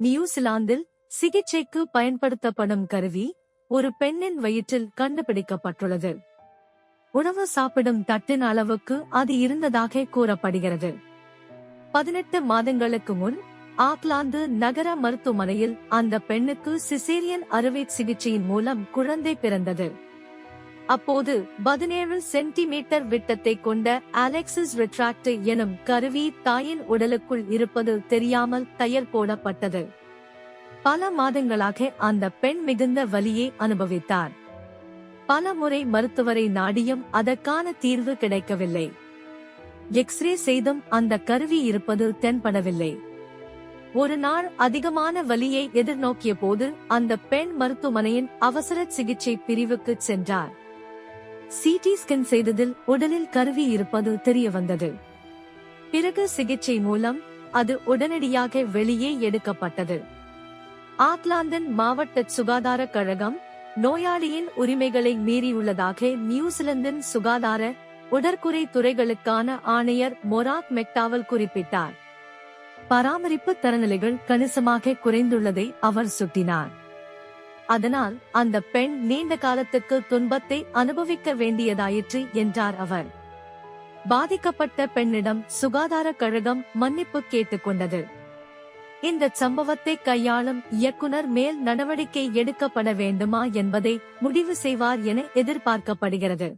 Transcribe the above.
நியூசிலாந்தில் சிகிச்சைக்கு பயன்படுத்தப்படும் கருவி ஒரு பெண்ணின் வயிற்றில் கண்டுபிடிக்கப்பட்டுள்ளது. உணவு சாப்பிடும் தட்டின் அளவுக்கு அது இருந்ததாக கூறப்படுகிறது. 18 மாதங்களுக்கு முன் ஆக்லாந்து நகர மருத்துவமனையில் அந்த பெண்ணுக்கு சிசேரியன் அறுவை சிகிச்சையின் மூலம் குழந்தை பிறந்தது. அப்போது 17 சென்டிமீட்டர் விட்டத்தை கொண்ட அலெக்சிஸ் ரிட்ராக்ட் எனும் கருவி தாயின் உடலுக்குள் இருப்பது தெரியாமல் தையல் போடப்பட்டது. பல மாதங்களாக அந்த பெண் மிகுந்த வலியை அனுபவித்தார். பல முறை மருத்துவரை நாடியும் அதற்கான தீர்வு கிடைக்கவில்லை. எக்ஸ்ரே செய்தும் அந்த கருவி இருப்பது தென்படவில்லை. ஒரு நாள் அதிகமான வலியை எதிர்நோக்கிய போது அந்த பெண் மருத்துவமனையின் அவசர சிகிச்சை பிரிவுக்கு சென்றார். சிடி ஸ்கேன் செய்ததில் உடலில் கருவி இருப்பது தெரிய வந்தது. பிறகு சிகிச்சை மூலம் அது உடனடியாக வெளியே எடுக்கப்பட்டது. ஆக்லாந்தின் மாவட்ட சுகாதார கழகம் நோயாளியின் உரிமைகளை மீறியுள்ளதாக நியூசிலாந்தின் சுகாதார உடற்குறை துறைகளுக்கான ஆணையர் மொராக் மெக்டாவல் குறிப்பிட்டார். பராமரிப்பு தரநிலைகள் கணிசமாக குறைந்துள்ளதை அவர் சுட்டினார். அதனால் அந்த பெண் நீண்ட காலத்துக்கு துன்பத்தை அனுபவிக்க வேண்டியதாயிற்று என்றார் அவர். பாதிக்கப்பட்ட பெண்ணிடம் சுகாதார கழகம் மன்னிப்பு கேட்டுக்கொண்டது. இந்த சம்பவத்தை கையாளும் இயக்குனர் மேல் நடவடிக்கை எடுக்கப்பட வேண்டுமா என்பதை முடிவு செய்வார் என எதிர்பார்க்கப்படுகிறது.